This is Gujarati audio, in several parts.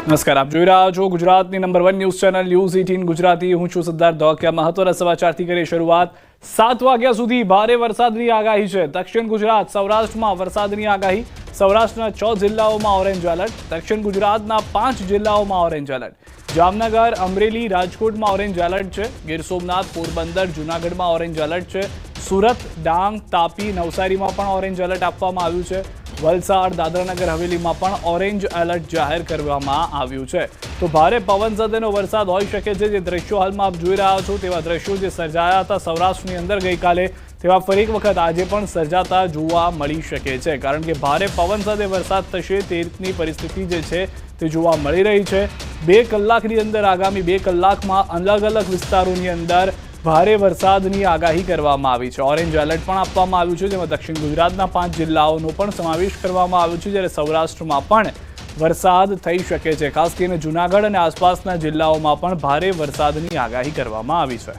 નમસ્કાર, આપ જોઈ રહ્યા છો ગુજરાતની number 1 news channel news 18 Gujarati. હું છું સિદ્ધાર્થ ધોકિયા। મહત્વના સમાચારથી કરી શરૂઆત। 7 વાગ્યા સુધી ભારે વરસાદની આગાહી છે। દક્ષિણ ગુજરાત સૌરાષ્ટ્રમાં વરસાદની આગાહી। સૌરાષ્ટ્રના 6 જિલ્લાઓમાં ઓરેન્જ એલર્ટ। દક્ષિણ ગુજરાતના 5 જિલ્લાઓમાં ઓરેન્જ એલર્ટ। જામનગર, અમરેલી, રાજકોટમાં ઓરેન્જ એલર્ટ છે। ગીર સોમનાથ, પોરબંદર, જૂનાગઢમાં ઓરેન્જ એલર્ટ છે। સુરત, ડાંગ, તાપી, નવસારીમાં પણ ઓરેન્જ એલર્ટ આપવામાં આવ્યું છે। વલસાડ, દાદરાનગર હવેલીમાં પણ ઓરેન્જ એલર્ટ જાહેર કરવામાં આવ્યું છે। તો ભારે પવન સાથેનો વરસાદ હોઈ શકે છે। જે દ્રશ્યો હાલમાં આપ જોઈ રહ્યા છો તેવા દ્રશ્યો જે સર્જાયા હતા સૌરાષ્ટ્રની અંદર ગઈકાલે, તેવા ફરી એક વખત આજે પણ સર્જાતા જોવા મળી શકે છે। કારણ કે ભારે પવન સાથે વરસાદ થશે તે રીતની પરિસ્થિતિ જે છે તે જોવા મળી રહી છે। 2 કલાકની અંદર, આગામી 2 કલાકમાં અલગ અલગ વિસ્તારોની અંદર ભારે વરસાદની આગાહી કરવામાં આવી છે। ઓરેન્જ એલર્ટ પણ આપવામાં આવ્યું છે, જેમાં દક્ષિણ ગુજરાતના 5 જિલ્લાઓનો પણ સમાવેશ કરવામાં આવ્યો છે। જ્યારે સૌરાષ્ટ્રમાં પણ વરસાદ થઈ શકે છે। ખાસ કરીને જૂનાગઢ અને આસપાસના જિલ્લાઓમાં પણ ભારે વરસાદની આગાહી કરવામાં આવી છે।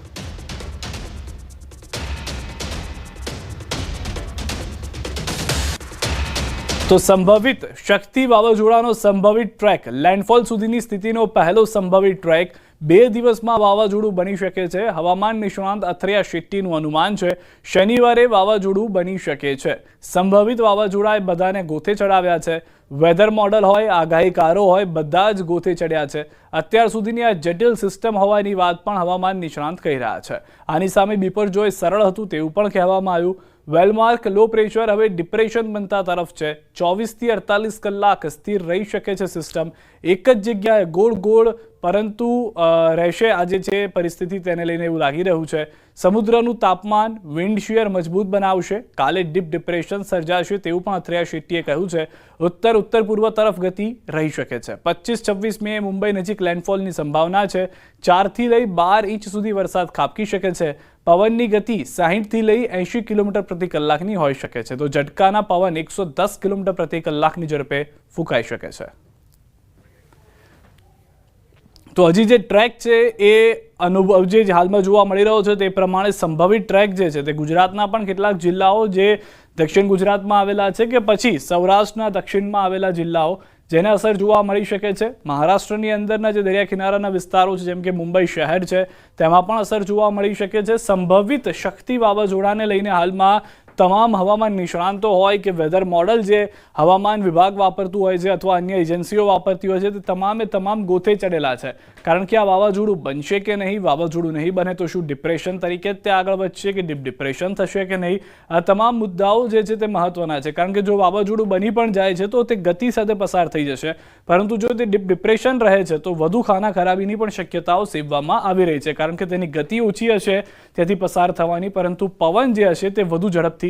તો સંભવિત શક્તિ વાવાઝોડાનો સંભવિત ટ્રેક, લેન્ડફોલ સુધીની સ્થિતિનો પહેલો સંભવિત ટ્રેક 2 દિવસમાં વાવાઝોડું બની શકે છે। હવામાન નિષ્ણાંત અથર્યા શેટ્ટીનું અનુમાન છે શનિવારે વાવાઝોડું બની શકે છે। સંભવિત વાવાઝોડાએ બધાને ગોથે ચડાવ્યા છે। વેધર મોડલ હોય, આગાહીકારો હોય, બધા જ ગોથે ચડ્યા છે। અત્યાર સુધીની આ જટિલ સિસ્ટમ હોવાની વાત પણ હવામાન નિષ્ણાંત કહી રહ્યા છે। આની સામે બિપરજોય સરળ હતું તેવું પણ કહેવામાં આવ્યું। વેલમાર્ક લો પ્રેશર હવે ડિપ્રેશન બનતા તરફ છે। 24 થી 48 કલાક સ્થિર રહી શકે છે સિસ્ટમ। એક જ જગ્યાએ ગોળ ગોળ પરંતુ રહેશે આજે છે પરિસ્થિતિ, તેને લઈને એવું લાગી રહ્યું છે। સમુદ્રનું તાપમાન વિન્ડ શિયર મજબૂત બનાવશે। કાલે ડીપ ડિપ્રેશન સર્જાશે તેવું પણ અથર્યા શેટ્ટીએ કહ્યું છે। ઉત્તર પૂર્વ તરફ ગતિ રહી શકે છે। 25-26 મે મુંબઈ નજીક લેન્ડફોલની સંભાવના છે। 4 થી લઈ 12 ઇંચ સુધી વરસાદ ખાબકી શકે છે। પવનની ગતિ 60 થી લઈ 80 કિલોમીટર પ્રતિ કલાકની હોઈ શકે છે। તો ઝટકાના પવન 110 કિલોમીટર પ્રતિ કલાકની ઝડપે ફૂંકાઈ શકે છે। તો હજી જે ટ્રેક છે એ અનુભવ જે હાલમાં જોવા મળી રહ્યો છે તે પ્રમાણે સંભવિત ટ્રેક જે છે તે ગુજરાતના પણ કેટલાક જિલ્લાઓ જે દક્ષિણ ગુજરાતમાં આવેલા છે કે પછી સૌરાષ્ટ્રના દક્ષિણમાં આવેલા જિલ્લાઓ જેને અસર જોવા મળી શકે છે। મહારાષ્ટ્રની અંદરના જે દરિયા કિનારાના વિસ્તારો છે જેમ કે મુંબઈ શહેર છે તેમાં પણ અસર જોવા મળી શકે છે। સંભવિત શક્તિ વાવાઝોડાને લઈને હાલમાં તમામ હવામાન નિષ્ણાંતો હોય કે વેધર મોડલ જે હવામાન વિભાગ વાપરતું હોય છે અથવા અન્ય એજન્સીઓ વાપરતી હોય છે તે તમામે તમામ ગોથે ચડેલા છે। કારણ કે આ વાવાઝોડું બનશે કે નહીં, વાવાઝોડું નહીં બને તો શું ડિપ્રેશન તરીકે જ તે આગળ વધશે કે ડીપ ડિપ્રેશન થશે કે નહીં, આ તમામ મુદ્દાઓ જે છે તે મહત્વના છે। કારણ કે જો વાવાઝોડું બની પણ જાય છે તો તે ગતિ સાથે પસાર થઈ જશે, પરંતુ જો તે ડીપ ડિપ્રેશન રહે છે તો વધુ ખાના ખરાબીની પણ શક્યતાઓ સેવવામાં આવી રહી છે। કારણ કે તેની ગતિ ઓછી હશે ત્યાંથી પસાર થવાની, પરંતુ પવન જે હશે તે વધુ ઝડપથી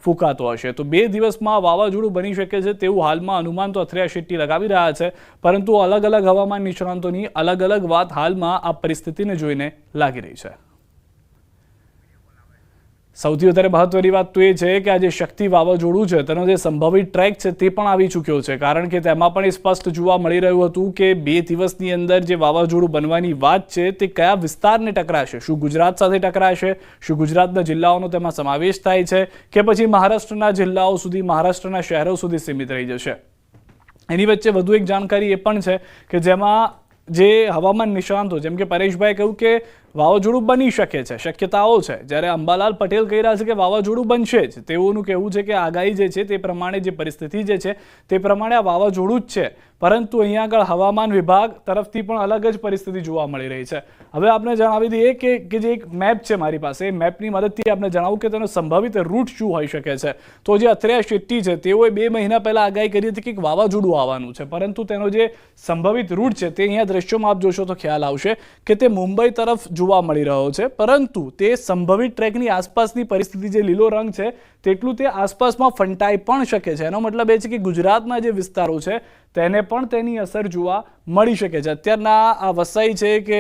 ફૂંકાતો હશે। તો 2 દિવસમાં વાવાઝોડું બની શકે છે તેવું હાલમાં અનુમાન તો અથર્યા શેટ્ટી લગાવી રહ્યા છે, પરંતુ અલગ અલગ હવામાન નિષ્ણાંતોની અલગ અલગ વાત હાલમાં આ પરિસ્થિતિને જોઈને લાગી રહી છે। સૌથી વધારે મહત્વની વાત તો એ છે કે આ જે શક્તિ વાવાઝોડું છે તેનો જે સંભવિત ટ્રેક છે તે પણ આવી ચૂક્યો છે। કારણ કે તેમાં પણ એ સ્પષ્ટ જોવા મળી રહ્યું હતું કે 2 દિવસની અંદર જે વાવાઝોડું બનવાની વાત છે તે કયા વિસ્તારને ટકરાશે। શું ગુજરાત સાથે ટકરાશે, શું ગુજરાતના જિલ્લાઓનો તેમાં સમાવેશ થાય છે કે પછી મહારાષ્ટ્રના જિલ્લાઓ સુધી, મહારાષ્ટ્રના શહેરો સુધી સીમિત રહી જશે। એની વચ્ચે વધુ એક જાણકારી એ પણ છે કે જેમાં જે હવામાન નિષ્ણાંતો જેમ કે પરેશભાઈ કહ્યું કે વાવાઝોડું બની શકે છે, શક્યતાઓ છે, જ્યારે અંબાલાલ પટેલ કહી રહ્યા છે કે વાવાઝોડું બનશે જ। તેઓનું કહેવું છે કે આગાહી જે છે તે પ્રમાણે, જે પરિસ્થિતિ જે છે તે પ્રમાણે આ વાવાઝોડું જ છે, પરંતુ અહીંયા આગળ હવામાન વિભાગ તરફથી પણ અલગ જ પરિસ્થિતિ જોવા મળી રહી છે। હવે આપણે જણાવી દઈએ કે જે એક મેપ છે મારી પાસે, એ મેપની મદદથી આપણે જણાવું કે તેનો સંભવિત રૂટ શું હોઈ શકે છે। તો જે અથર્યા શેટ્ટી છે તેઓએ 2 મહિના પહેલા આગાહી કરી હતી કે એક વાવાઝોડું આવવાનું છે, પરંતુ તેનો જે સંભવિત રૂટ છે તે અહીંયા દ્રશ્યોમાં આપ જોશો તો ખ્યાલ આવશે કે તે મુંબઈ તરફ જોવા મળી રહ્યો છે, પરંતુ તે સંભવિત ટ્રેકની આસપાસની પરિસ્થિતિ જે લીલો રંગ છે તેટલું તે આસપાસમાં ફંટાઈ પણ શકે છે। એનો મતલબ એ છે કે ગુજરાતના જે વિસ્તારો છે તેને પણ તેની અસર જોવા મળી શકે છે। અત્યારના આ વસાઈ છે કે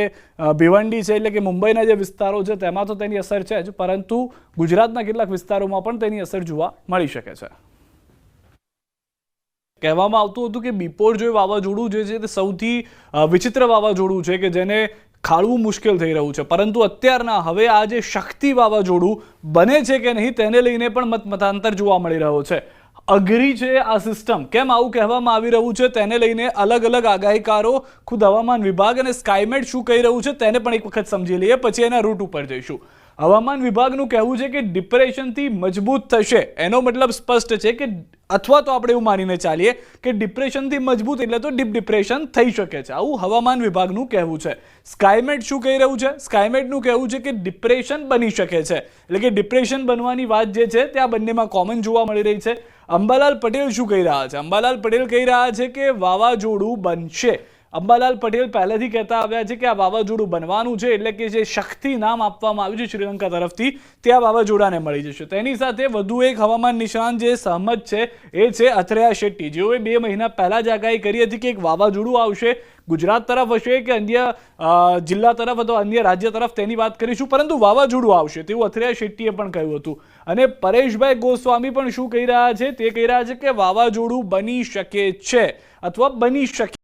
ભિવંડી છે એટલે કે મુંબઈના જે વિસ્તારો છે તેમાં તો તેની અસર છે જ, પરંતુ ગુજરાતના કેટલાક વિસ્તારોમાં પણ તેની અસર જોવા મળી શકે છે। કહેવામાં આવતું હતું કે બિપોરજોય વાવાઝોડું જે છે તે સૌથી વિચિત્ર વાવાઝોડું છે કે જેને ખાળવું મુશ્કેલ થઈ રહ્યું છે, પરંતુ અત્યારના હવે આ જે શક્તિ વાવાઝોડું બને છે કે નહીં તેને લઈને પણ મતાંતર જોવા મળી રહ્યો છે। અઘરી છે આ સિસ્ટમ, કેમ આવું કહેવામાં આવી રહ્યું છે તેને લઈને અલગ અલગ આગાહીકારો, ખુદ હવામાન વિભાગ અને સ્કાયમેટ શું કહી રહ્યું છે તેને પણ એક વખત સમજી લઈએ, પછી એના રૂટ ઉપર જઈશું. હવામાન વિભાગનું કહેવું છે કે ડિપ્રેશનથી મજબૂત થશે. એનો મતલબ સ્પષ્ટ છે કે, અથવા તો આપણે એવું માનીને ચાલીએ કે ડિપ્રેશનથી મજબૂત એટલે તો ડીપ ડિપ્રેશન થઈ શકે છે, આવું હવામાન વિભાગનું કહેવું છે. સ્કાયમેટ શું કહી રહ્યું છે? સ્કાયમેટનું કહેવું છે કે ડિપ્રેશન બની શકે છે, એટલે કે ડિપ્રેશન બનવાની વાત જે છે તે આ બંનેમાં કોમન જોવા મળી રહી છે. અંબાલાલ પટેલ શું કહી રહ્યા છે? અંબાલાલ પટેલ કહી રહ્યા છે કે વાવાઝોડું બનશે. અંબાલાલ પટેલ પહેલેથી કહેતા આવ્યા છે કે આ વાવાઝોડું બનવાનું છે, એટલે કે જે શક્તિ નામ આપવામાં આવ્યું છે શ્રીલંકા તરફથી તે આ વાવાઝોડાને મળી જશે. તેની સાથે વધુ એક હવામાન નિષ્ણાત જે સહમત છે એ છે અથરેયા શેટ્ટી, જેઓએ 2 મહિના પહેલા જ આગાહી કરી હતી કે એક વાવાઝોડું આવશે, ગુજરાત તરફ હશે કે અન્ય જિલ્લા તરફ અથવા અન્ય રાજ્ય તરફ તેની વાત કરીશું, પરંતુ વાવાઝોડું આવશે તેવું અથરેયા શેટ્ટીએ પણ કહ્યું હતું. અને પરેશભાઈ ગોસ્વામી પણ શું કહી રહ્યા છે? તે કહી રહ્યા છે કે વાવાઝોડું બની શકે છે અથવા બની શકે